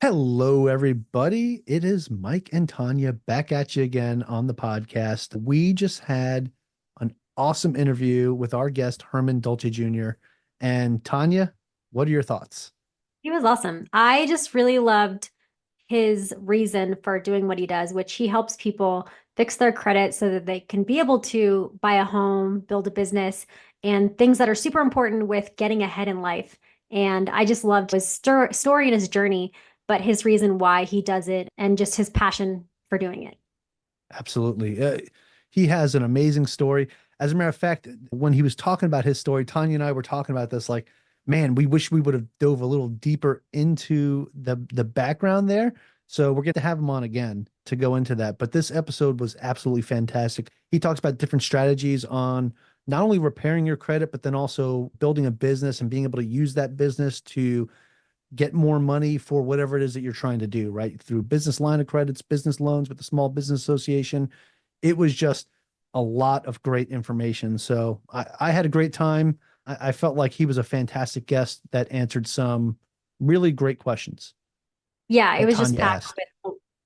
Hello, everybody. It is Mike and Tanya back at you again on the podcast. We just had an awesome interview with our guest, Herman Dolce Jr. And Tanya, what are your thoughts? He was awesome. I just really loved his reason for doing what he does, which he helps people fix their credit so that they can be able to buy a home, build a business, and things that are super important with getting ahead in life. And I just loved his story and his journey, but his reason why he does it and just his passion for doing it. Absolutely. He has an amazing story. As a matter of fact, when he was talking about his story, Tanya and I were talking about this like, man, we wish we would have dove a little deeper into the background there. So we're going to have him on again to go into that. But this episode was absolutely fantastic. He talks about different strategies on not only repairing your credit, but then also building a business and being able to use that business to get more money for whatever it is that you're trying to do, right? Through business line of credits, business loans with the Small Business Association. It was just a lot of great information. So I had a great time. I felt like he was a fantastic guest that answered some really great questions Yeah, it that was just Tanya packed asked.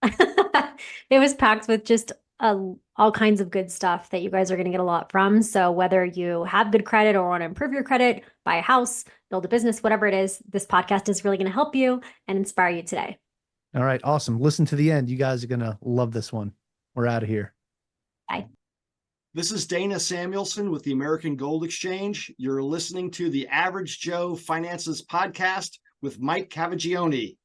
with it was packed with just all kinds of good stuff that you guys are going to get a lot from. So whether you have good credit or want to improve your credit, buy a house, build a business, whatever it is, this podcast is really going to help you and inspire you today. All right, awesome. Listen to the end. You guys are going to love this one. We're out of here. Bye. This is Dana Samuelson with the American Gold Exchange. You're listening to the Average Joe Finances Podcast with Mike Cavagioni.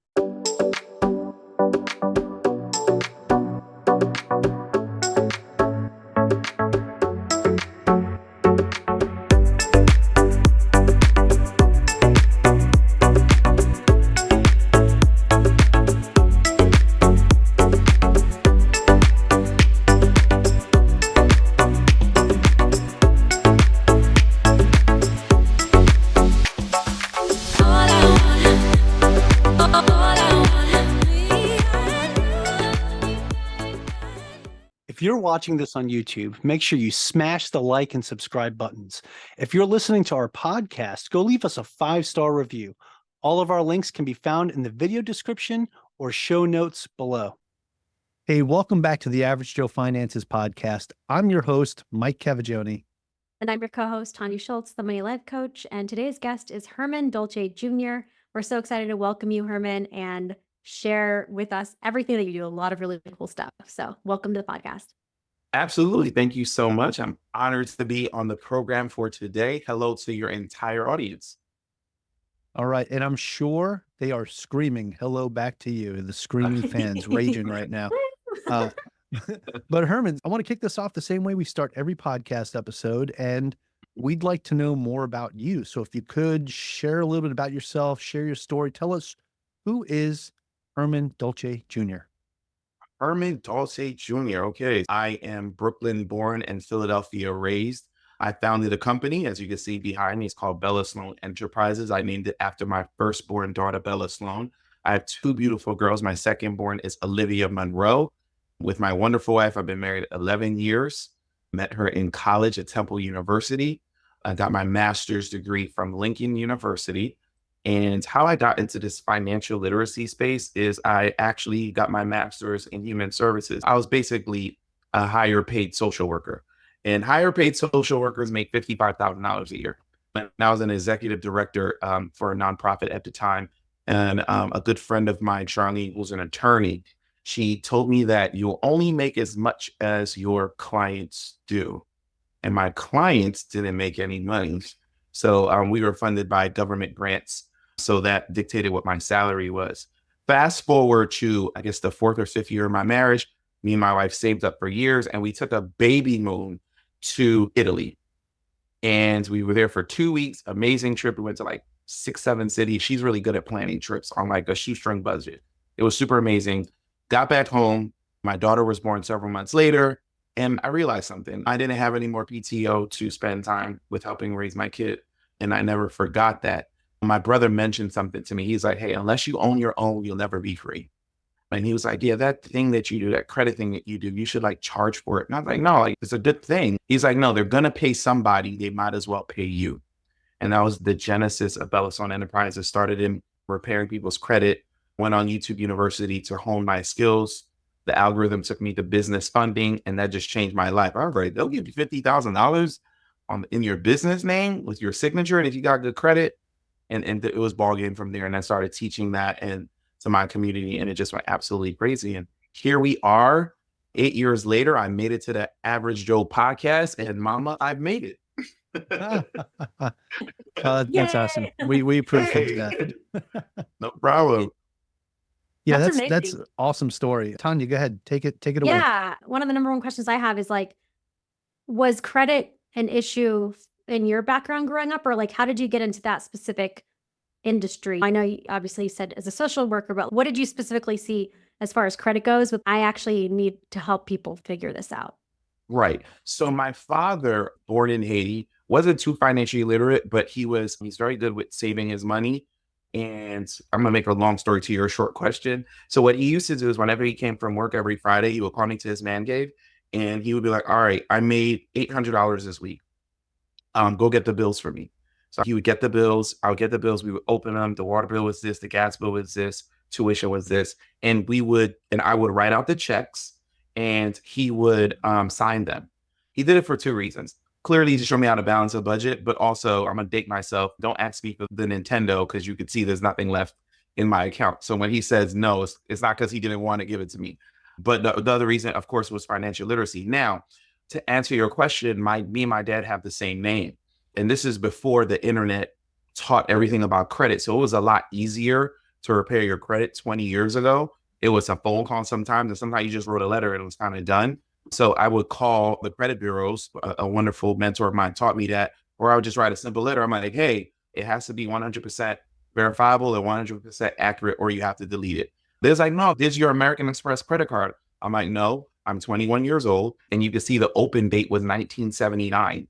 If you're watching this on YouTube, make sure you smash the like and subscribe buttons. If you're listening to our podcast, go leave us a 5-star review. All of our links can be found in the video description or show notes below. Hey, welcome back to the Average Joe Finances Podcast. I'm your host, Mike Cavagioni. And I'm your co-host, Tanya Schultz, the Money Life Coach. And today's guest is Herman Dolce Jr. We're so excited to welcome you, Herman, and share with us everything that you do. A lot of really cool stuff. So welcome to the podcast. Absolutely. Thank you so much. I'm honored to be on the program for today. Hello to your entire audience. All right. And I'm sure they are screaming hello back to you, the screaming fans raging right now. But Herman, I want to kick this off the same way we start every podcast episode, and we'd like to know more about you. So if you could share a little bit about yourself, share your story, tell us, who is Herman Dolce Jr.? Herman Dulce Jr. Okay. I am Brooklyn born and Philadelphia raised. I founded a company, as you can see behind me. It's called Bella Sloan Enterprises. I named it after my firstborn daughter, Bella Sloan. I have two beautiful girls. My second born is Olivia Monroe. With my wonderful wife, I've been married 11 years. Met her in college at Temple University. I got my master's degree from Lincoln University. And how I got into this financial literacy space is I actually got my master's in human services. I was basically a higher paid social worker, and higher paid social workers make $55,000 a year. And I was an executive director for a nonprofit at the time. And a good friend of mine, Charlene, who's an attorney, she told me that you'll only make as much as your clients do. And my clients didn't make any money. So we were funded by government grants. So that dictated what my salary was. Fast forward to, I guess, the fourth or fifth year of my marriage, me and my wife saved up for years, and we took a baby moon to Italy. And we were there for 2 weeks, amazing trip. We went to like 6, 7 cities. She's really good at planning trips on like a shoestring budget. It was super amazing. Got back home. My daughter was born several months later. And I realized something. I didn't have any more PTO to spend time with helping raise my kid. And I never forgot that. My brother mentioned something to me. He's like, hey, unless you own your own, you'll never be free. And he was like, yeah, that thing that you do, that credit thing that you do, you should like charge for it. And I was like, no, like it's a good thing. He's like, no, they're going to pay somebody. They might as well pay you. And that was the genesis of Bella Sloan Enterprises. Started in repairing people's credit went on YouTube University to hone my skills. The algorithm took me to business funding, and that just changed my life. I was like, they'll give you $50,000 in your business name with your signature, and if you got good credit, and it was ball game from there. And I started teaching that and to my community, and it just went absolutely crazy. And here we are, 8 years later. I made it to the Average Joe podcast, and Mama, I've made it. That's awesome. We appreciate that. No problem. Yeah, That's that's amazing. awesome story. Tanya, go ahead. Take it away. Yeah. One of the number one questions I have is like, was credit an issue in your background growing up, or like, how did you get into that specific industry? I know you obviously said as a social worker, but what did you specifically see as far as credit goes? I actually need to help people figure this out. Right. So my father, born in Haiti, wasn't too financially literate, but he's very good with saving his money. And I'm gonna make a long story to your short question. So what he used to do is whenever he came from work every Friday, he would call me to his man cave, and he would be like, "All right, I made $800 this week. Go get the bills for me." So he would get the bills. I would get the bills. We would open them. The water bill was this. The gas bill was this. Tuition was this. And I would write out the checks, and he would sign them. He did it for two reasons. Clearly to show me how to balance a budget, but also I'm going to date myself. Don't ask me for the Nintendo, because you could see there's nothing left in my account. So when he says no, it's not because he didn't want to give it to me. But the other reason, of course, was financial literacy. Now, to answer your question, me and my dad have the same name. And this is before the internet taught everything about credit. So it was a lot easier to repair your credit 20 years ago. It was a phone call sometimes, and sometimes you just wrote a letter and it was kind of done. So I would call the credit bureaus. A wonderful mentor of mine taught me that, or I would just write a simple letter. I'm like, hey, it has to be 100% verifiable and 100% accurate, or you have to delete it. There's like, no, this is your American Express credit card. I'm like, no, I'm 21 years old. And you can see the open date was 1979.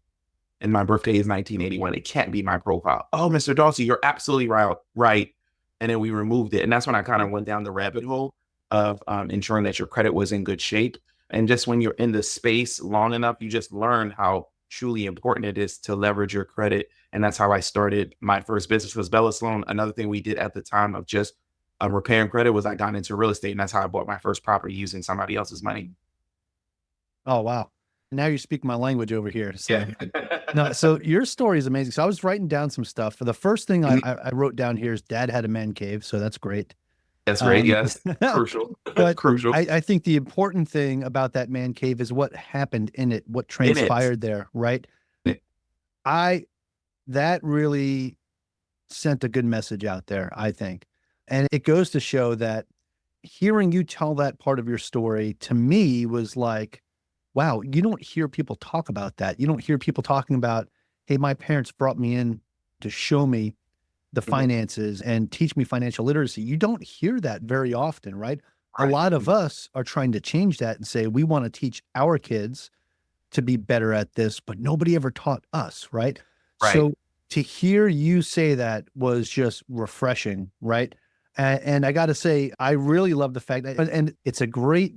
And my birthday is 1981. It can't be my profile. Oh, Mr. Dulce, you're absolutely right. And then we removed it. And that's when I kind of went down the rabbit hole of ensuring that your credit was in good shape. And just when you're in the space long enough, you just learn how truly important it is to leverage your credit. And that's how I started. My first business was Bella Sloan. Another thing we did at the time of just repairing credit was I got into real estate. And that's how I bought my first property using somebody else's money. Oh, wow. Now you speak my language over here. So. Yeah. No, so your story is amazing. So I was writing down some stuff. For the first thing I wrote down here is dad had a man cave. So that's great. That's right. Yes. Crucial. But Crucial. I think the important thing about that man cave is what happened in it, what transpired there, right? That really sent a good message out there, I think. And it goes to show that hearing you tell that part of your story to me was like, wow, you don't hear people talk about that. You don't hear people talking about, hey, my parents brought me in to show me the finances and teach me financial literacy. You don't hear that very often, right? A lot of us are trying to change that and say, we want to teach our kids to be better at this, but nobody ever taught us, right? So to hear you say that was just refreshing, right? And I got to say, I really love the fact that, and it's a great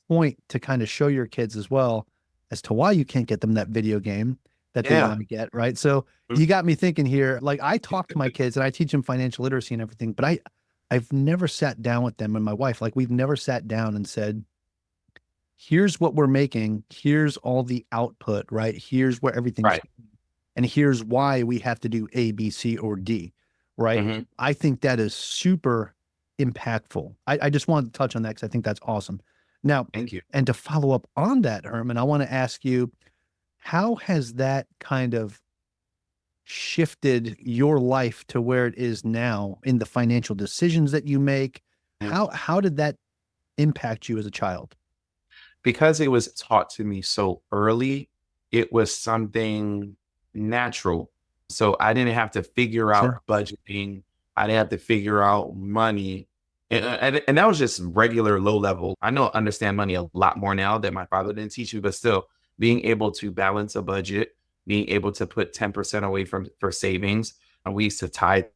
point to kind of show your kids as well as to why you can't get them that video game that they want to get, right? So you got me thinking here, like I talk to my kids and I teach them financial literacy and everything, but I've never sat down with them and my wife, like we've never sat down and said, here's what we're making, here's all the output, right? Here's where everything's and here's why we have to do A, B, C, or D, right? I think that is super impactful. I just wanted to touch on that because I think that's awesome. Now, thank you. And to follow up on that, Herman, I want to ask you, how has that kind of shifted your life to where it is now in the financial decisions that you make? How did that impact you as a child? Because it was taught to me so early, it was something natural. So I didn't have to figure out budgeting. I didn't have to figure out money. And that was just regular low level. I understand money a lot more now that my father didn't teach me, but still being able to balance a budget, being able to put 10% away for savings. And we used to tie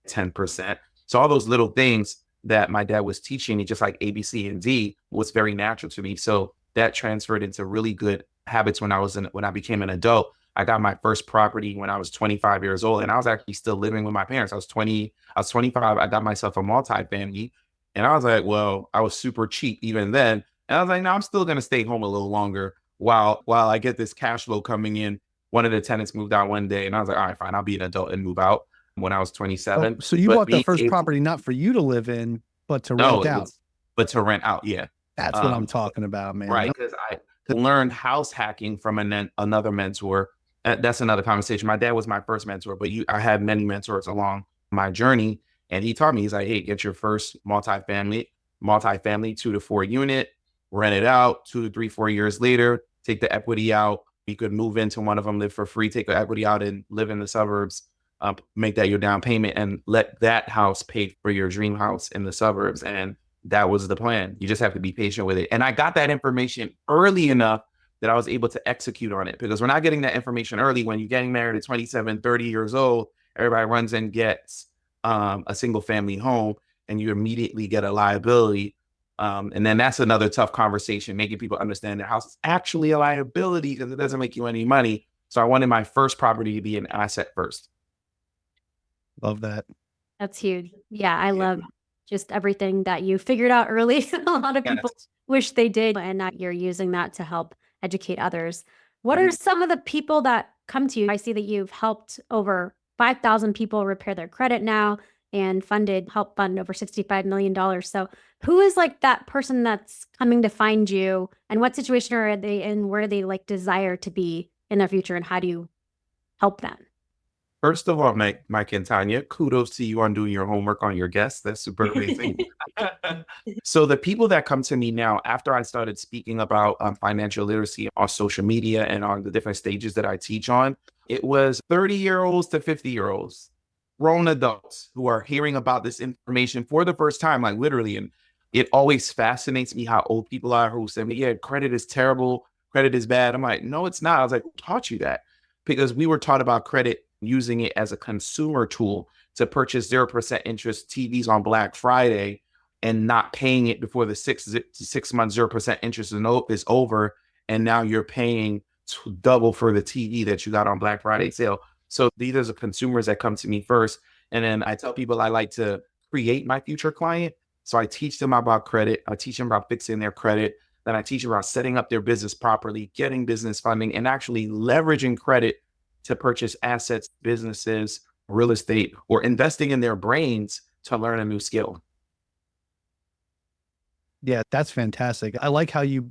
10%. So all those little things that my dad was teaching me, just like A, B, C, and D, was very natural to me. So that transferred into really good habits when I became an adult. I got my first property when I was 25 years old, and I was actually still living with my parents. I was 25. I got myself a multifamily, and I was like, well, I was super cheap even then. And I was like, no, I'm still going to stay home a little longer while I get this cash flow coming in. One of the tenants moved out one day, and I was like, all right, fine, I'll be an adult and move out when I was Oh, 27. so you But bought the being first able, property not for you to live in, but to no, rent it out. was, but to rent out, yeah. That's what I'm talking about, man. Right, because I learned house hacking from another mentor. That's another conversation. My dad was my first mentor, but I had many mentors along my journey, and he taught me, he's like, hey, get your first multifamily 2 to 4 unit, rent it out 2 to 3, 4 years later, take the equity out. You could move into one of them, live for free, take the equity out and live in the suburbs, make that your down payment and let that house pay for your dream house in the suburbs. And that was the plan. You just have to be patient with it. And I got that information early enough that I was able to execute on it, because we're not getting that information early. When you're getting married at 27, 30 years old, everybody runs and gets a single family home, and you immediately get a liability. And then that's another tough conversation, making people understand their house is actually a liability because it doesn't make you any money. So I wanted my first property to be an asset first. Love that. That's huge. Yeah, I love just everything that you figured out early. A lot of people wish they did, and now you're using that to help educate others. What are some of the people that come to you? I see that you've helped over 5,000 people repair their credit now and help fund over $65 million. So who is like that person that's coming to find you, and what situation are they in? Where do they like desire to be in their future, and how do you help them? First of all, Mike and Tanya, kudos to you on doing your homework on your guests. That's super amazing. So the people that come to me now, after I started speaking about financial literacy on social media and on the different stages that I teach on, it was 30-year-olds to 50-year-olds, grown adults who are hearing about this information for the first time, like literally. And it always fascinates me how old people are who say, yeah, credit is terrible, credit is bad. I'm like, no, it's not. I was like, who taught you that? Because we were taught about credit using it as a consumer tool to purchase 0% interest TVs on Black Friday and not paying it before the 6 month 0% interest is over. And now you're paying double for the TV that you got on Black Friday sale. So these are the consumers that come to me first. And then I tell people I like to create my future client. So I teach them about credit. I teach them about fixing their credit. Then I teach them about setting up their business properly, getting business funding, and actually leveraging credit to purchase assets, businesses, real estate, or investing in their brains to learn a new skill. Yeah, that's fantastic. I like how you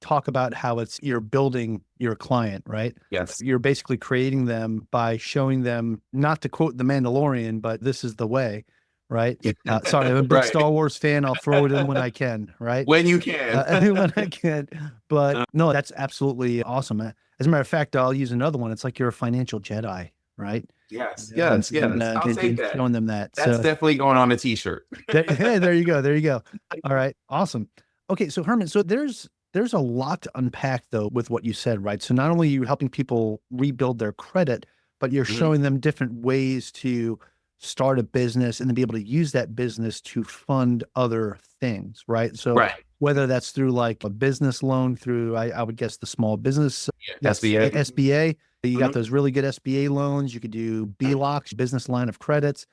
talk about how you're building your client, right? Yes. You're basically creating them by showing them, not to quote The Mandalorian, but this is the way, right? Sorry, I'm a big Star Wars fan. I'll throw it in when I can, right? When you can. When I can. But no, that's absolutely awesome. As a matter of fact, I'll use another one. It's like you're a financial Jedi, right? Yes. I'll take that. Showing them that. That's definitely going on a t-shirt. There you go. There you go. All right. Awesome. Okay. So Herman, so there's a lot to unpack though with what you said, right? So not only are you helping people rebuild their credit, but you're showing them different ways to start a business and then be able to use that business to fund other things, right? So whether that's through like a business loan through, I would guess the small business, SBA, you got those really good SBA loans. You could do BLOCs, business line of credits.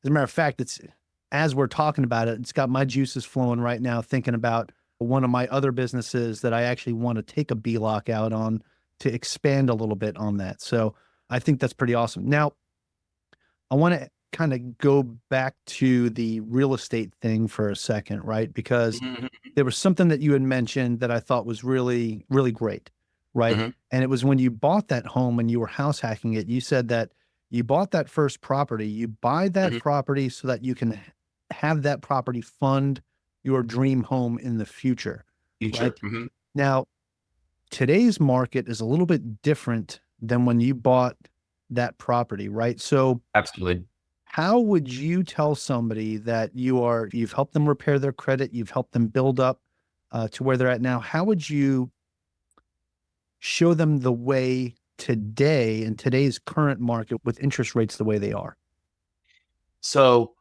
As a matter of fact, as we're talking about it, it's got my juices flowing right now, thinking about one of my other businesses that I actually want to take a BLOC out on to expand a little bit on that. So I think that's pretty awesome. Now, I want to kind of go back to the real estate thing for a second, right? Because there was something that you had mentioned that I thought was really, really great, right? And it was when you bought that home and you were house hacking it, you said that you bought that first property, you buy that property so that you can have that property fund your dream home in the future. Right? Now, today's market is a little bit different than when you bought that property, right? So absolutely. How would you tell somebody that you've helped them repair their credit, you've helped them build up to where they're at now? How would you show them the way today in today's current market with interest rates the way they are? So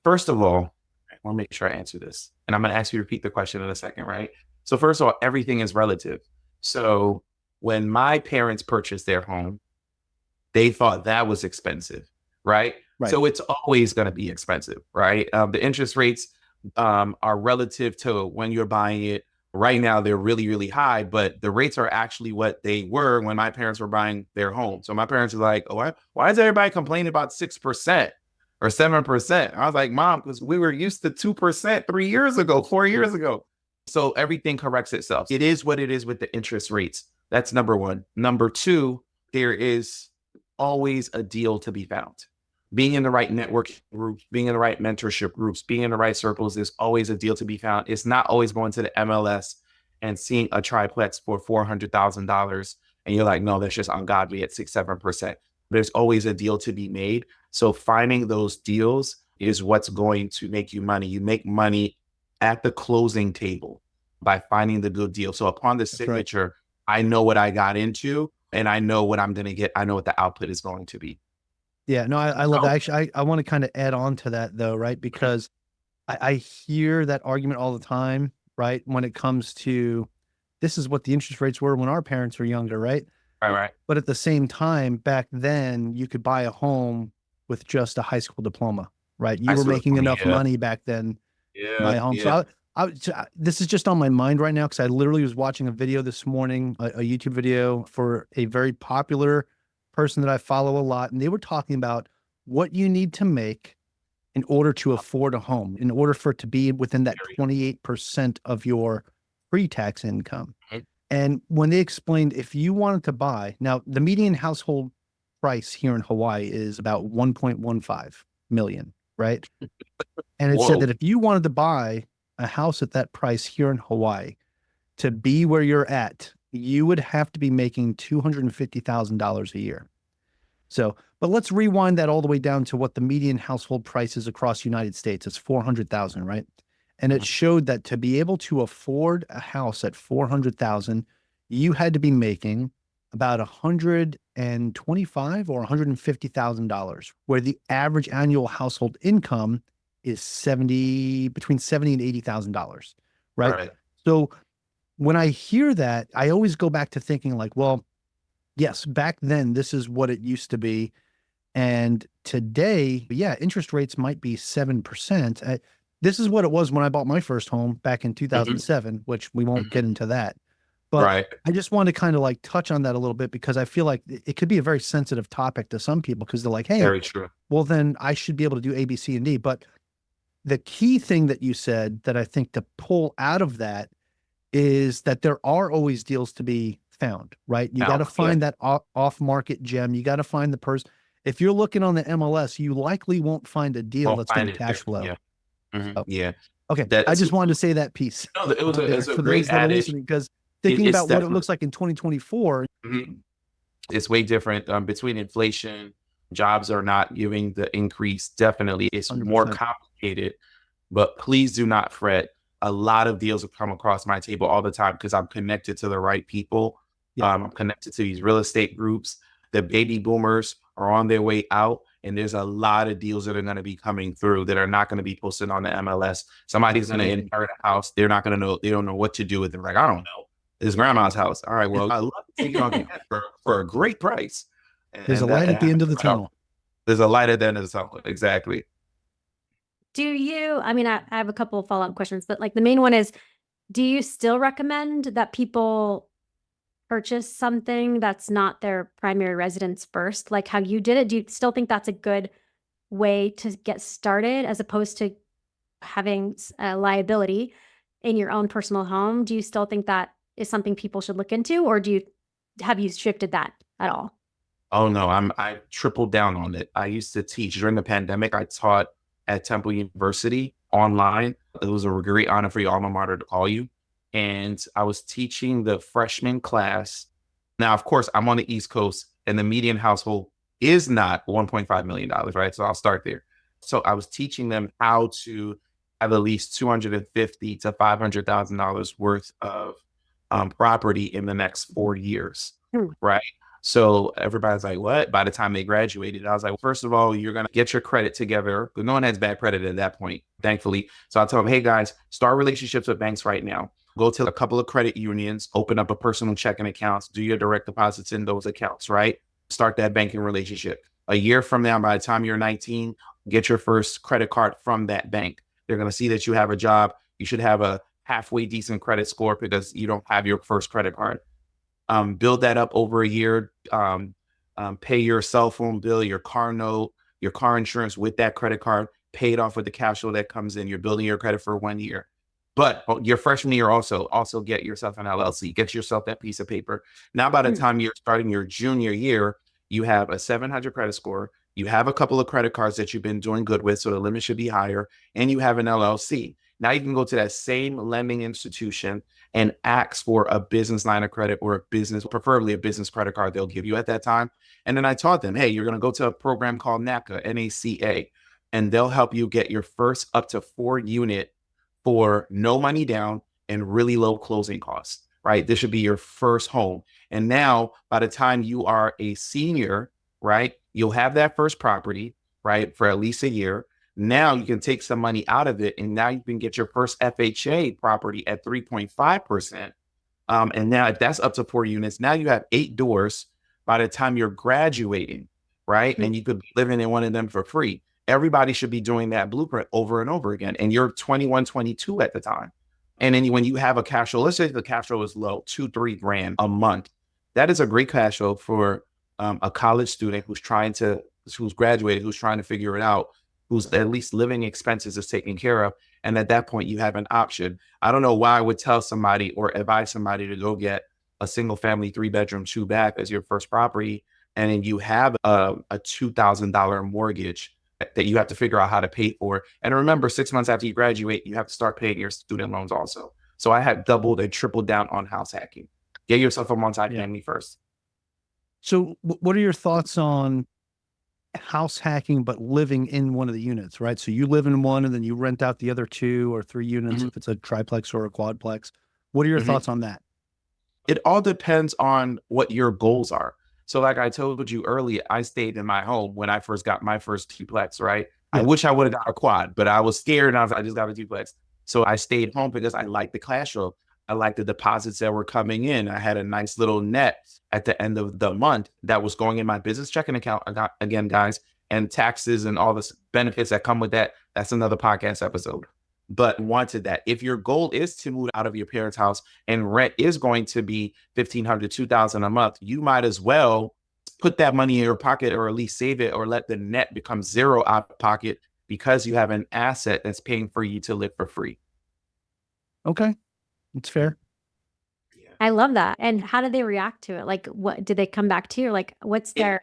first of all, I want to make sure I answer this, and I'm going to ask you to repeat the question in a second, right? So first of all, everything is relative. So when my parents purchased their home, they thought that was expensive, right? Right. So it's always going to be expensive, right? The interest rates are relative to when you're buying it. Right now, they're really, really high, but the rates are actually what they were when my parents were buying their home. So my parents were like, oh, why is everybody complaining about 6% or 7%? I was like, Mom, because we were used to 2% 3 years ago, 4 years ago. So everything corrects itself. It is what it is with the interest rates. That's number one. Number two, there is always a deal to be found. Being in the right network groups, being in the right mentorship groups, being in the right circles, there's always a deal to be found. It's not always going to the MLS and seeing a triplex for $400,000. And you're like, no, that's just ungodly at 6-7%. There's always a deal to be made. So finding those deals is what's going to make you money. You make money at the closing table by finding the good deal. So upon the signature, I know what I got into and I know what I'm going to get. I know what the output is going to be. Yeah, no, I love that. Actually, I want to kind of add on to that though, right? Because I hear that argument all the time, right? When it comes to this is what the interest rates were when our parents were younger, right? Right. But at the same time, back then you could buy a home with just a high school diploma, right? You were making enough money back then to buy a home. So this is just on my mind right now because I literally was watching a video this morning, a YouTube video for a very popular person that I follow a lot, and they were talking about what you need to make in order to afford a home, in order for it to be within that 28% of your pre-tax income. And when they explained if you wanted to buy, now the median household price here in Hawaii is about 1.15 million, right? And it said that if you wanted to buy a house at that price here in Hawaii to be where you're at, you would have to be making $250,000 a year. So, but let's rewind that all the way down to what the median household price is across the United States. It's 400,000, right? And it showed that to be able to afford a house at 400,000, you had to be making about $125 or $150,000, where the average annual household income is between $70 and $80,000, right? So when I hear that, I always go back to thinking like, well, yes, back then this is what it used to be. And today, yeah, interest rates might be 7%. This is what it was when I bought my first home back in 2007, which we won't get into that. But I just want to kind of like touch on that a little bit because I feel like it could be a very sensitive topic to some people because they're like, hey, very true. Well, then I should be able to do A, B, C, and D. But the key thing that you said that I think to pull out of that is that there are always deals to be found, right? You got to find that off-market gem. You got to find the person. If you're looking on the MLS, you likely won't find a deal that's going to cash flow. Yeah. Okay. I just wanted to say that piece. No, it was a great adage because thinking about what it looks like in 2024. It's way different between inflation. Jobs are not giving the increase. Definitely. It's 100%. More complicated, but please do not fret. A lot of deals will come across my table all the time because I'm connected to the right people. I'm connected to these real estate groups. The baby boomers are on their way out. And there's a lot of deals that are going to be coming through that are not going to be posted on the MLS. Somebody's going to inherit a house. They're not going to know. They don't know what to do with it. Like, I don't know. It's grandma's house. All right. Well, I love to take it on for a great price. There's a light at the end of the tunnel. There's a light at the end of the tunnel. Exactly. I have a couple of follow-up questions, but like the main one is, do you still recommend that people purchase something that's not their primary residence first, like how you did it? Do you still think that's a good way to get started as opposed to having a liability in your own personal home? Do you still think that is something people should look into, or have you shifted that at all? Oh no, I tripled down on it. I used to teach during the pandemic. I taught at Temple University online. It was a great honor for your alma mater to call you. And I was teaching the freshman class. Now, of course, I'm on the East Coast and the median household is not $1.5 million, right? So I'll start there. So I was teaching them how to have at least $250,000 to $500,000 worth of property in the next 4 years, right? So everybody's like, what? By the time they graduated, I was like, first of all, you're going to get your credit together. No one has bad credit at that point, thankfully. So I told them, hey guys, start relationships with banks right now. Go to a couple of credit unions, open up a personal checking accounts, do your direct deposits in those accounts, right? Start that banking relationship. A year from now, by the time you're 19, get your first credit card from that bank. They're going to see that you have a job. You should have a halfway decent credit score because you don't have your first credit card. Build that up over a year. Pay your cell phone bill, your car note, your car insurance with that credit card. Pay it off with the cash flow that comes in. You're building your credit for 1 year. But your freshman year also get yourself an LLC. Get yourself that piece of paper. Now, by the time you're starting your junior year, you have a 700 credit score. You have a couple of credit cards that you've been doing good with, so the limit should be higher, and you have an LLC. Now you can go to that same lending institution and ask for a business line of credit or a business, preferably a business credit card they'll give you at that time. And then I taught them, hey, you're going to go to a program called NACA, NACA, and they'll help you get your first up to 4 unit for no money down and really low closing costs, right? This should be your first home. And now by the time you are a senior, right, you'll have that first property, right, for at least a year. Now you can take some money out of it, and now you can get your first FHA property at 3.5%. And now if that's up to 4 units, now you have 8 doors by the time you're graduating, right? And you could be living in one of them for free. Everybody should be doing that blueprint over and over again. And you're 21, 22 at the time. And then when you have a cash flow, let's say the cash flow is low, 2-3 grand a month. That is a great cash flow for a college student who's graduated, who's trying to figure it out, whose at least living expenses is taken care of. And at that point, you have an option. I don't know why I would tell somebody or advise somebody to go get a single family 3-bedroom, 2-bath as your first property. And then you have a $2,000 mortgage that you have to figure out how to pay for. And remember, 6 months after you graduate, you have to start paying your student loans also. So I had doubled and tripled down on house hacking. Get yourself a multifamily first. So what are your thoughts on house hacking, but living in one of the units, right? So you live in one and then you rent out the other 2 or 3 units if it's a triplex or a quadplex. What are your thoughts on that? It all depends on what your goals are. So like I told you earlier, I stayed in my home when I first got my first duplex, right? I wish I would have got a quad, but I was scared and I just got a duplex. So I stayed home because I liked the cash flow. I liked the deposits that were coming in. I had a nice little net at the end of the month that was going in my business checking account. Again, guys, and taxes and all the benefits that come with that. That's another podcast episode. But wanted that. If your goal is to move out of your parents' house and rent is going to be $1,500, $2,000 a month, you might as well put that money in your pocket or at least save it or let the net become zero out of pocket because you have an asset that's paying for you to live for free. Okay. It's fair. I love that. And how did they react to it? Like, what did they come back to you? Like, what's their?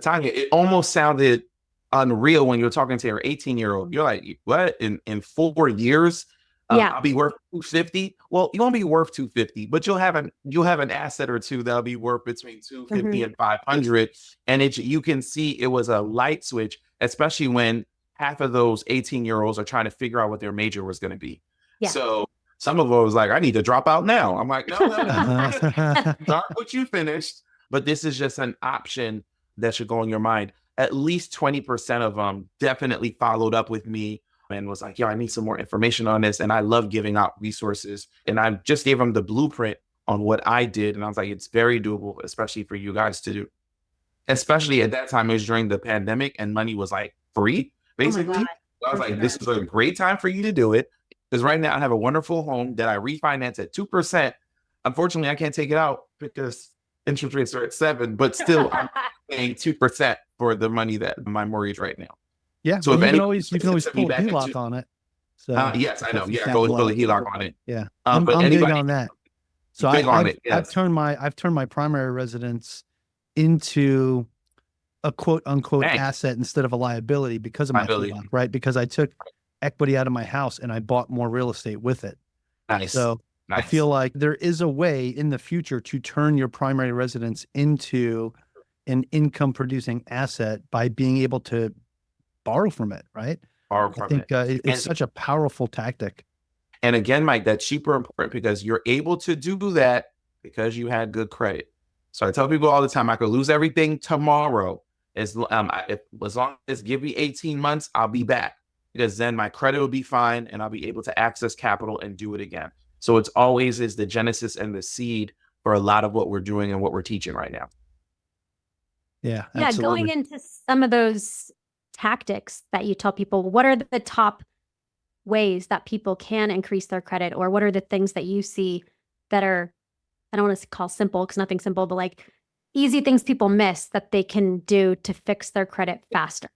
Tanya, it almost sounded unreal when you're talking to your 18-year-old. You're like, what? In 4 years, I'll be worth 250. Well, you won't be worth 250, but you'll have an asset or two that'll be worth between 250 and 500. And you can see it was a light switch, especially when half of those 18-year-olds are trying to figure out what their major was going to be. Yeah. So some of them was like, I need to drop out now. I'm like, no. Start what you finished. But this is just an option that should go in your mind. At least 20% of them definitely followed up with me and was like, yo, I need some more information on this. And I love giving out resources. And I just gave them the blueprint on what I did. And I was like, it's very doable, especially for you guys to do. Especially at that time, it was during the pandemic and money was like free, basically. So I was like, this is a great time for you to do it. Because right now I have a wonderful home that I refinance at 2%. Unfortunately, I can't take it out because interest rates are at 7%, but still I'm paying 2% for the money that my mortgage right now. Yeah. So you can always pull a HELOC on it. So yes, I know. Yeah, go pull a HELOC on it. Yeah. I'm big on that. So I've turned my primary residence into a quote unquote asset instead of a liability because of my HELOC, right? Because I took equity out of my house and I bought more real estate with it. Nice. So I feel like there is a way in the future to turn your primary residence into an income producing asset by being able to borrow from it, right? I think it's such a powerful tactic. And again, Mike, that's super important because you're able to do that because you had good credit. So I tell people all the time, I could lose everything tomorrow. As long as give me 18 months, I'll be back. because then my credit will be fine and I'll be able to access capital and do it again. So it's always is the genesis and the seed for a lot of what we're doing and what we're teaching right now. Yeah, Yeah, going absolutely. into some of those tactics that you tell people, what are the top ways that people can increase their credit, or what are the things that you see that are, I don't want to call simple because nothing's simple, but like easy things people miss that they can do to fix their credit faster?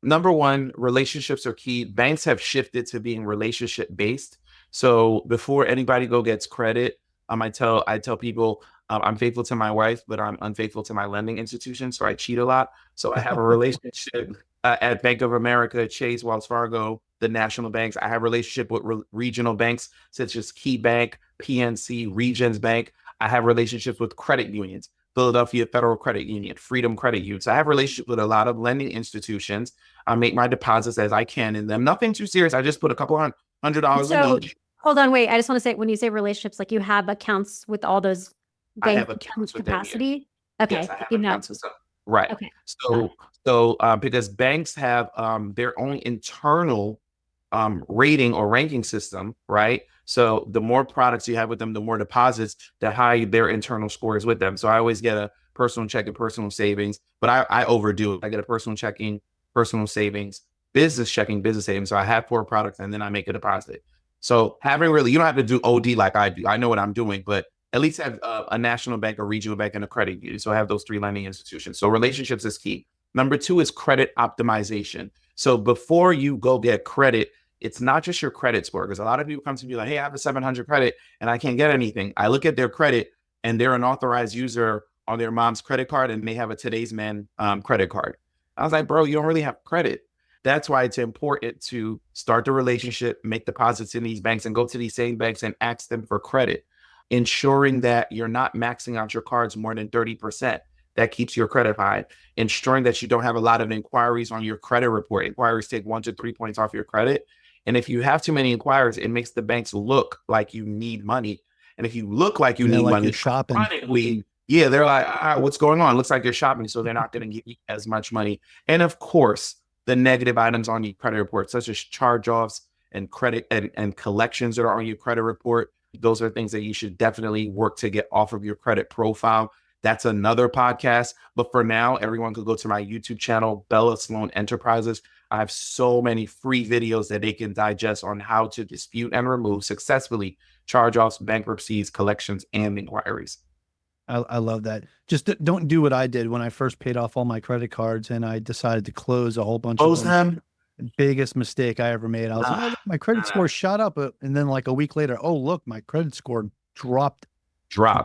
Number one, relationships are key. Banks have shifted to being relationship based. So before anybody gets credit, I tell people I'm faithful to my wife, but I'm unfaithful to my lending institution. So I cheat a lot. So I have a relationship at Bank of America, Chase, Wells Fargo, the national banks. I have a relationship with regional banks such as Key Bank, PNC, Regions Bank. I have relationships with credit unions, Philadelphia Federal Credit Union, Freedom Credit Union. So I have relationships with a lot of lending institutions. I make my deposits as I can in them. Nothing too serious. I just put a couple $100 in So each. hold on, wait. I just want to say, when you say relationships, like you have accounts with all those I have banks accounts with them. Yes, capacity. Okay, yes, I have you know. accounts with them. Right. Okay. So because banks have their own internal rating or ranking system, right? So the more products you have with them, the more deposits, the higher their internal score is with them. So I always get a personal checking, personal savings, but I overdo it. I get a personal checking, personal savings, business checking, business savings. So I have 4 products and then I make a deposit. So you don't have to do OD like I do. I know what I'm doing, but at least have a national bank, a regional bank, and a credit union. So I have those 3 lending institutions. So relationships is key. Number 2 is credit optimization. So before you go get credit, it's not just your credit score, because a lot of people come to me like, hey, I have a 700 credit and I can't get anything. I look at their credit and they're an authorized user on their mom's credit card and they have a Today's Man credit card. I was like, bro, you don't really have credit. That's why it's important to start the relationship, make deposits in these banks, and go to these same banks and ask them for credit, ensuring that you're not maxing out your cards more than 30%. That keeps your credit high. Ensuring that you don't have a lot of inquiries on your credit report. Inquiries take 1 to 3 points off your credit. And if you have too many inquiries, it makes the banks look like you need money. And if you look like you need like money, you're shopping. they're like, what's going on? Looks like you're shopping. So they're not going to give you as much money. And of course, the negative items on your credit report, such as charge-offs and credit and collections that are on your credit report, those are things that you should definitely work to get off of your credit profile. That's another podcast. But for now, everyone could go to my YouTube channel, Bella Sloan Enterprises. I have so many free videos that they can digest on how to dispute and remove successfully charge-offs, bankruptcies, collections, and inquiries. I love that. Just don't do what I did when I first paid off all my credit cards and I decided to close a whole bunch of them. Biggest mistake I ever made. I was like, oh, my credit score shot up. And then like a week later, oh, look, my credit score dropped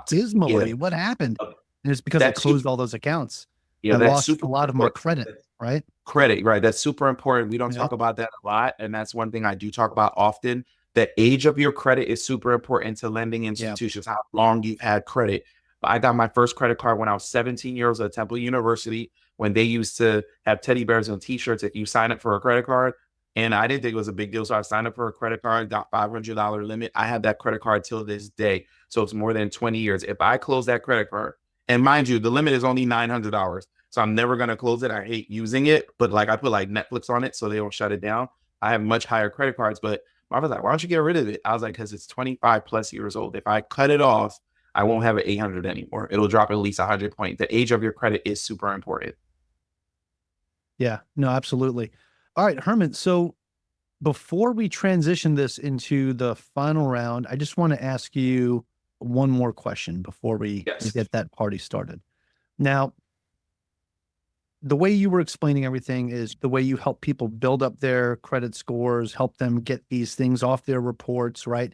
dismally. Yeah. What happened? And it's because I closed all those accounts. Yeah, I that's lost a lot of my credit, right? Credit, right? That's super important. We don't talk about that a lot. And that's one thing I do talk about often. The age of your credit is super important to lending institutions, how long you've had credit. I got my first credit card when I was 17 years old at Temple University, when they used to have teddy bears and t-shirts if you sign up for a credit card. And I didn't think it was a big deal. So I signed up for a credit card, got $500 limit. I have that credit card till this day. So it's more than 20 years. If I close that credit card, and mind you, the limit is only $900. So I'm never going to close it. I hate using it, but like I put like Netflix on it so they don't shut it down. I have much higher credit cards, but I was like, why don't you get rid of it? I was like, because it's 25 plus years old. If I cut it off, I won't have an 800 anymore. It'll drop at least 100 points. The age of your credit is super important. Yeah, no, absolutely. All right, Herman. So before we transition this into the final round, I just want to ask you one more question before we get that party started. Now, the way you were explaining everything is the way you help people build up their credit scores, help them get these things off their reports, right?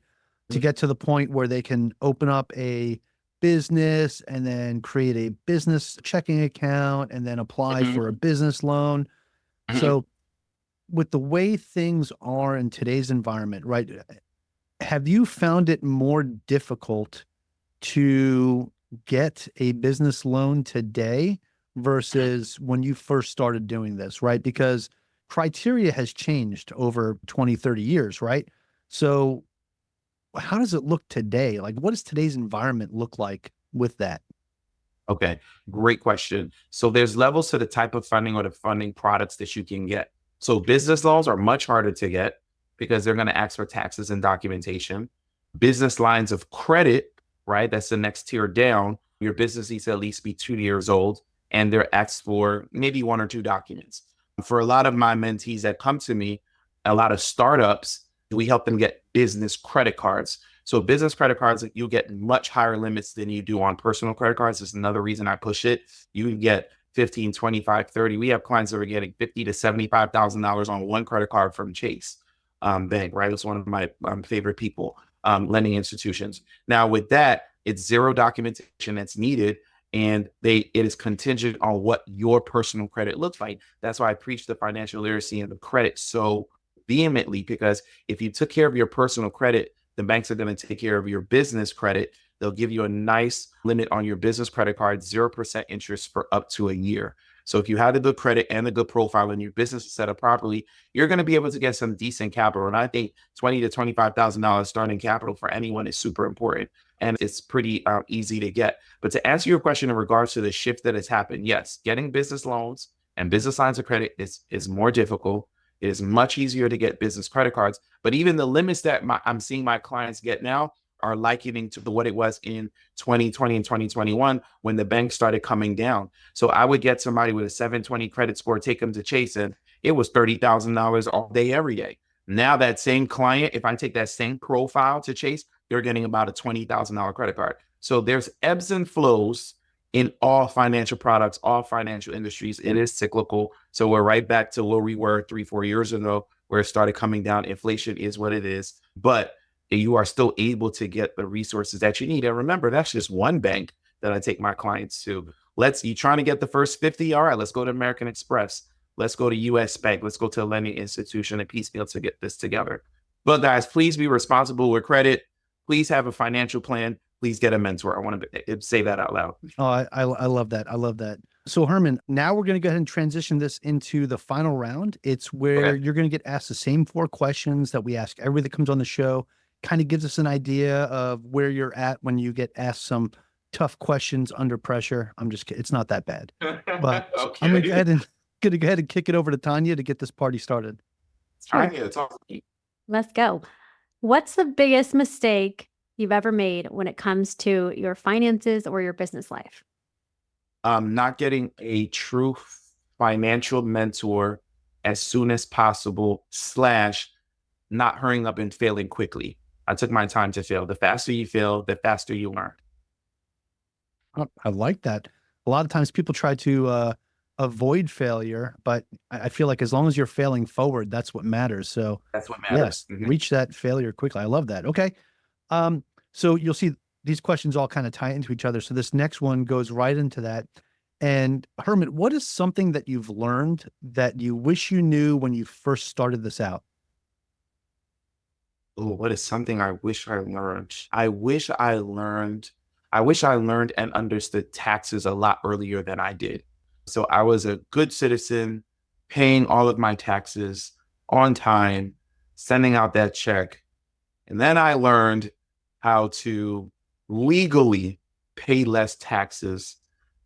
To get to the point where they can open up a business and then create a business checking account and then apply for a business loan. So with the way things are in today's environment, right? Have you found it more difficult to get a business loan today versus when you first started doing this, right? Because criteria has changed over 20, 30 years, right? So how does it look today? Like, what does today's environment look like with that? Okay, great question. So there's levels to the type of funding or the funding products that you can get. So business loans are much harder to get because they're going to ask for taxes and documentation. Business lines of credit, right? That's the next tier down. Your business needs to at least be 2 years old, and they're asked for maybe 1 or 2 documents. For a lot of my mentees that come to me, a lot of startups, we help them get business credit cards. So business credit cards, you get much higher limits than you do on personal credit cards. That's another reason I push it. You can get 15, 25, 30. We have clients that are getting $50,000 to $75,000 on one credit card from Chase Bank, right? It's one of my favorite people, lending institutions. Now with that, it's zero documentation that's needed. And it is contingent on what your personal credit looks like. That's why I preach the financial literacy and the credit so vehemently, because if you took care of your personal credit, the banks are going to take care of your business credit. They'll give you a nice limit on your business credit card, 0% interest for up to a year. So if you have the good credit and the good profile and your business is set up properly, you're going to be able to get some decent capital. And I think $20,000 to $25,000 starting capital for anyone is super important. And it's pretty easy to get. But to answer your question in regards to the shift that has happened, yes, getting business loans and business lines of credit is more difficult. It is much easier to get business credit cards. But even the limits that I'm seeing my clients get now are likening to what it was in 2020 and 2021 when the banks started coming down. So I would get somebody with a 720 credit score, take them to Chase, and it was $30,000 all day, every day. Now that same client, if I take that same profile to Chase, they're getting about a $20,000 credit card. So there's ebbs and flows in all financial products, all financial industries. It is cyclical. So we're right back to where we were 3-4 years ago, where it started coming down. Inflation is what it is, but you are still able to get the resources that you need. And remember, that's just one bank that I take my clients to. You trying to get the first 50? All right, let's go to American Express. Let's go to US Bank. Let's go to a lending institution and piecemeal to get this together. But guys, please be responsible with credit. Please have a financial plan. Please get a mentor. I want to say that out loud. Oh, I love that. I love that. So Herman, now we're going to go ahead and transition this into the final round. It's where you're going to get asked the same 4 questions that we ask everybody that comes on the show. Kind of gives us an idea of where you're at when you get asked some tough questions under pressure. I'm just kidding. It's not that bad. But Okay. I'm going to go ahead and kick it over to Tanya to get this party started. Sure. Let's go. What's the biggest mistake you've ever made when it comes to your finances or your business life? Not getting a true financial mentor as soon as possible, / not hurrying up and failing quickly. I took my time to fail. The faster you fail, the faster you learn. Oh, I like that. A lot of times people try to avoid failure, but I feel like as long as you're failing forward, that's what matters. So That's what matters. yes, reach that failure quickly. I love that. Okay. So you'll see these questions all kind of tie into each other. So this next one goes right into that. And Herman, what is something that you've learned that you wish you knew when you first started this out? Oh, what is something I wish I learned? I wish I learned and understood taxes a lot earlier than I did. So I was a good citizen, paying all of my taxes on time, sending out that check. And then I learned how to legally pay less taxes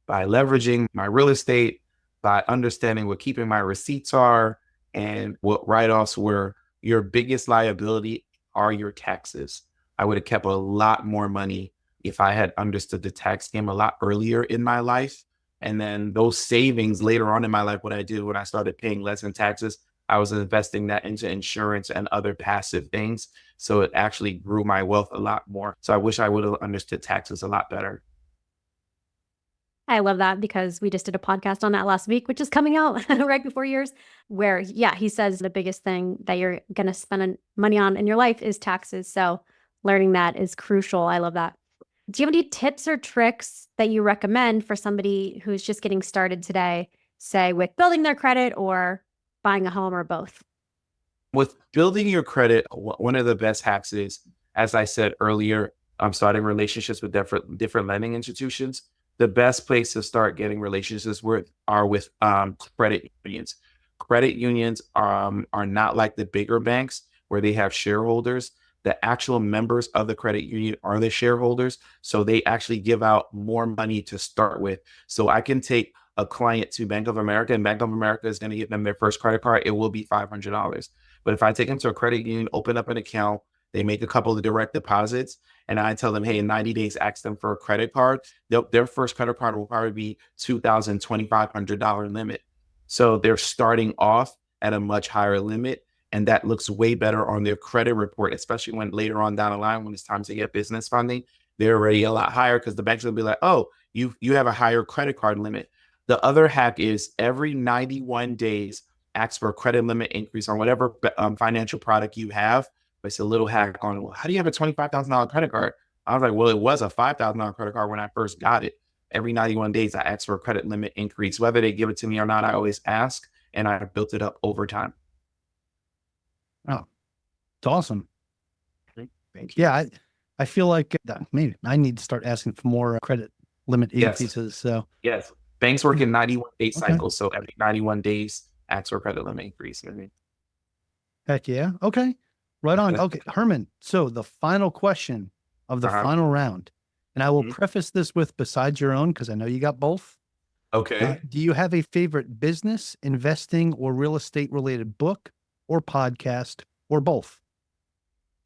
by leveraging my real estate, by understanding what keeping my receipts are and what write-offs were. Your biggest liability are your taxes. I would have kept a lot more money if I had understood the tax game a lot earlier in my life. And then those savings later on in my life, what I did when I started paying less in taxes, I was investing that into insurance and other passive things. So it actually grew my wealth a lot more. So I wish I would have understood taxes a lot better. I love that because we just did a podcast on that last week, which is coming out right before yours, where, he says the biggest thing that you're going to spend money on in your life is taxes. So learning that is crucial. I love that. Do you have any tips or tricks that you recommend for somebody who's just getting started today, say with building their credit or buying a home or both? With building your credit, one of the best hacks is, as I said earlier, starting relationships with different lending institutions. The best place to start getting relationships are with credit unions. Credit unions are not like the bigger banks where they have shareholders. The actual members of the credit union are the shareholders. So they actually give out more money to start with. So I can take a client to Bank of America and Bank of America is going to give them their first credit card, it will be $500. But if I take them to a credit union, open up an account, they make a couple of direct deposits, and I tell them, hey, in 90 days, ask them for a credit card, their first credit card will probably be $2,000, $2,500 limit. So they're starting off at a much higher limit. And that looks way better on their credit report, especially when later on down the line, when it's time to get business funding, they're already a lot higher because the banks will be like, oh, you have a higher credit card limit. The other hack is every 91 days, ask for a credit limit increase on whatever financial product you have. But it's a little hack on, well, how do you have a $25,000 credit card? I was like, well, it was a $5,000 credit card when I first got it. Every 91 days, I ask for a credit limit increase. Whether they give it to me or not, I always ask, and I built it up over time. Oh, it's awesome. Thank you. Yeah, I feel like maybe I need to start asking for more credit limit Yes. increases. So Yes. Banks work in 91-day Okay. cycles. So every 91 days, ask for credit limit increase. heck yeah. Okay. Right on. Okay, Herman. So the final question of the Uh-huh. final round, and I will Mhm. preface this with besides your own, because I know you got both. Okay. Do you have a favorite business, investing, or real estate related book or podcast or both?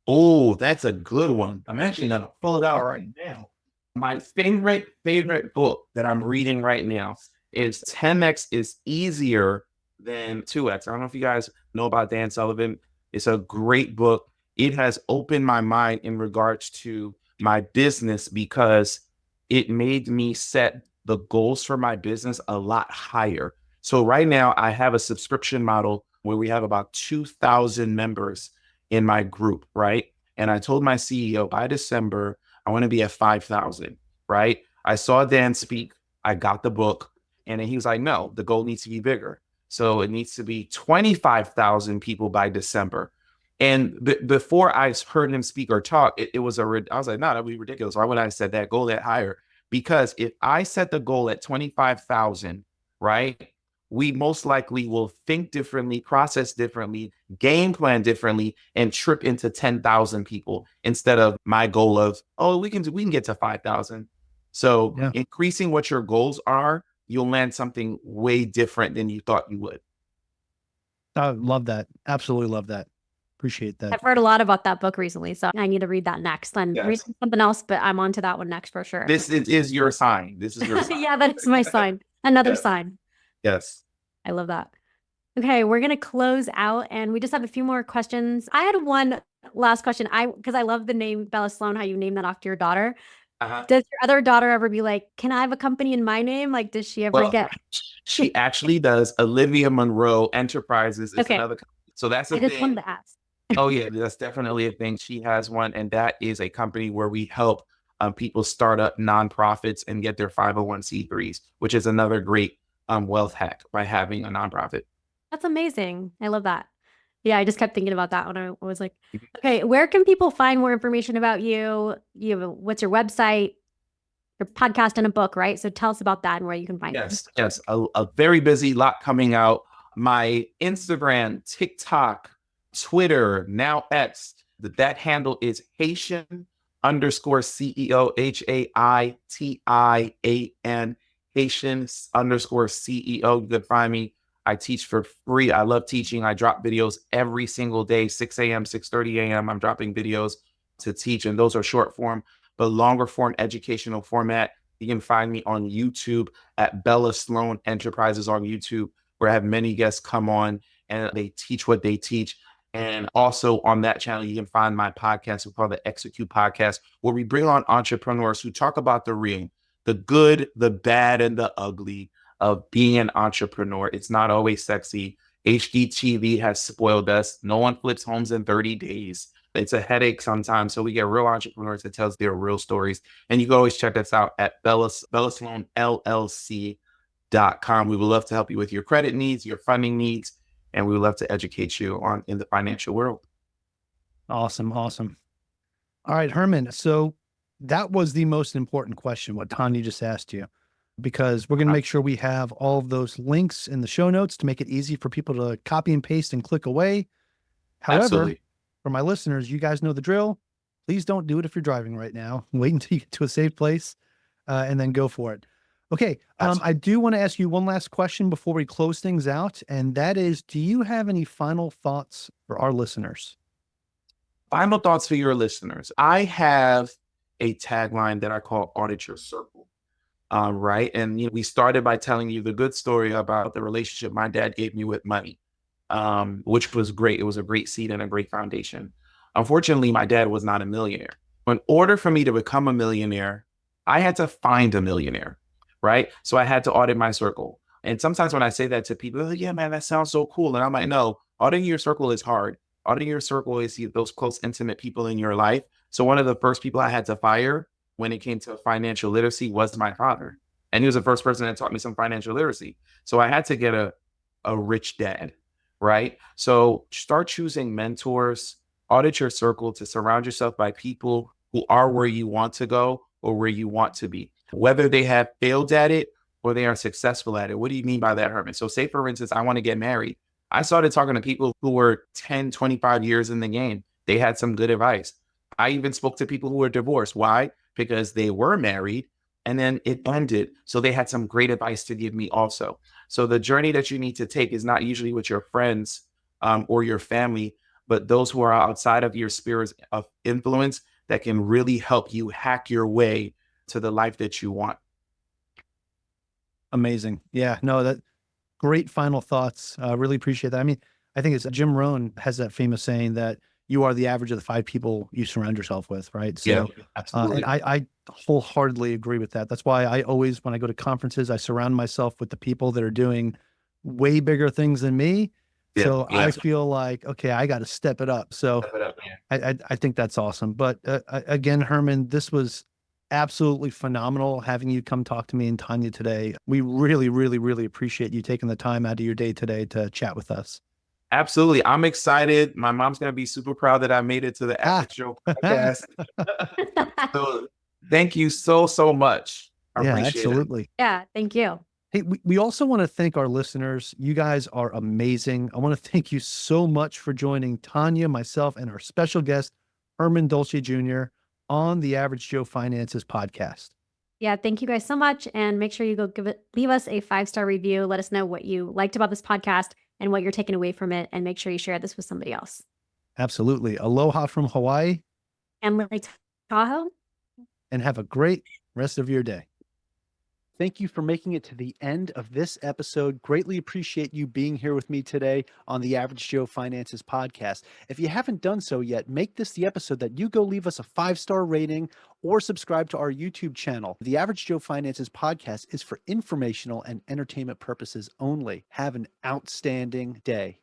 Oh, that's a good one. I'm actually going to pull it out right now. My favorite book that I'm reading right now is 10X is Easier Than 2X. I don't know if you guys know about Dan Sullivan. It's a great book. It has opened my mind in regards to my business because it made me set the goals for my business a lot higher. So right now I have a subscription model where we have about 2,000 members in my group, right? And I told my CEO by December, I want to be at 5,000, right? I saw Dan speak, I got the book, and then he was like, no, the goal needs to be bigger. So it needs to be 25,000 people by December. And before I heard him speak or talk, I was like, no, that'd be ridiculous. Why would I set that goal that higher? Because if I set the goal at 25,000, right, we most likely will think differently, process differently, game plan differently, and trip into 10,000 people instead of my goal of, oh, we can get to 5,000. So Yeah. increasing what your goals are, you'll land something way different than you thought you would. I love that. Absolutely love that. Appreciate that. I've heard a lot about that book recently, so I need to read that next. And Yes. read something else, but I'm on to that one next for sure. This is your sign. This is your sign. Yeah, that is my sign. Another Yes. sign. Yes. I love that. Okay, we're gonna close out, and we just have a few more questions. I had one last question. Because I love the name Bella Sloan, how you named that after your daughter. Uh-huh. Does your other daughter ever be like, "Can I have a company in my name?" Like, does she ever Well, get? she actually does. Olivia Monroe Enterprises is Okay. another company. So that's a I just thing. wanted to ask. Oh yeah, that's definitely a thing. She has one, and that is a company where we help people start up nonprofits and get their 501(c)(3s, which is another great wealth hack by having a nonprofit. That's amazing. I love that. Yeah, I just kept thinking about that when I was like, okay, where can people find more information about you? What's your website, your podcast, and a book, right? So tell us about that and where you can find it. Yes, a very busy lot coming out. My Instagram, TikTok, Twitter, now X, that handle is Haitian _CEO, HAITIAN, Haitian _CEO. You can find me. I teach for free. I love teaching. I drop videos every single day, 6 a.m., 6:30 a.m. I'm dropping videos to teach, and those are short form, but longer form educational format. You can find me on YouTube at Bella Sloan Enterprises on YouTube, where I have many guests come on and they teach what they teach. And also on that channel, you can find my podcast, we call the Execute Podcast, where we bring on entrepreneurs who talk about the real, the good, the bad, and the ugly of being an entrepreneur. It's not always sexy. HGTV has spoiled us. No one flips homes in 30 days. It's a headache sometimes. So we get real entrepreneurs that tells their real stories. And you can always check us out at Bella Sloan LLC.com. We would love to help you with your credit needs, your funding needs, and we would love to educate you in the financial world. Awesome. Awesome. All right, Herman. So that was the most important question, what Tanya just asked you, because we're going to make sure we have all of those links in the show notes to make it easy for people to copy and paste and click away. However, Absolutely. for my listeners, you guys know the drill. Please don't do it if you're driving right now. Wait until you get to a safe place and then go for it. Okay. Absolutely. I do want to ask you one last question before we close things out. And that is, do you have any final thoughts for our listeners? Final thoughts for your listeners. I have a tagline that I call Audit Your Circle. Right. And we started by telling you the good story about the relationship my dad gave me with money, which was great. It was a great seed and a great foundation. Unfortunately, my dad was not a millionaire. In order for me to become a millionaire, I had to find a millionaire. Right. So I had to audit my circle. And sometimes when I say that to people, they're like, yeah, man, that sounds so cool. And I'm like, no, auditing your circle is hard. Auditing your circle is those close, intimate people in your life. So one of the first people I had to fire when it came to financial literacy was my father. And he was the first person that taught me some financial literacy. So I had to get a rich dad, right? So start choosing mentors, audit your circle to surround yourself by people who are where you want to go or where you want to be, whether they have failed at it or they are successful at it. What do you mean by that, Herman? So say, for instance, I want to get married. I started talking to people who were 10, 25 years in the game. They had some good advice. I even spoke to people who were divorced. Why? Because they were married and then it ended. So they had some great advice to give me also. So the journey that you need to take is not usually with your friends or your family, but those who are outside of your spheres of influence that can really help you hack your way to the life that you want. Amazing. Yeah, no, that great final thoughts. Really appreciate that. I mean, I think it's Jim Rohn has that famous saying that you are the average of the 5 people you surround yourself with, right? Yeah, So, absolutely. and I wholeheartedly agree with that. That's why I always, when I go to conferences, I surround myself with the people that are doing way bigger things than me. Yeah, So yeah. I feel like, okay, I got to step it up. So Step it up, man. I think that's awesome. But again, Herman, this was absolutely phenomenal having you come talk to me and Tanya today. We really, really, really appreciate you taking the time out of your day today to chat with us. Absolutely. I'm excited. My mom's going to be super proud that I made it to the Average Joe podcast. So thank you so, so much. I Yeah, appreciate it. absolutely. Yeah, thank you. Hey, we also want to thank our listeners. You guys are amazing. I want to thank you so much for joining Tanya, myself, and our special guest, Herman Dulce Jr. on the Average Joe Finances podcast. Yeah, thank you guys so much. And make sure you go leave us a 5-star review. Let us know what you liked about this podcast and what you're taking away from it. And make sure you share this with somebody else. Absolutely. Aloha from Hawaii, And Lake Tahoe. and have a great rest of your day. Thank you for making it to the end of this episode. Greatly appreciate you being here with me today on the Average Joe Finances podcast. If you haven't done so yet, make this the episode that you go leave us a 5-star rating or subscribe to our YouTube channel. The Average Joe Finances podcast is for informational and entertainment purposes only. Have an outstanding day.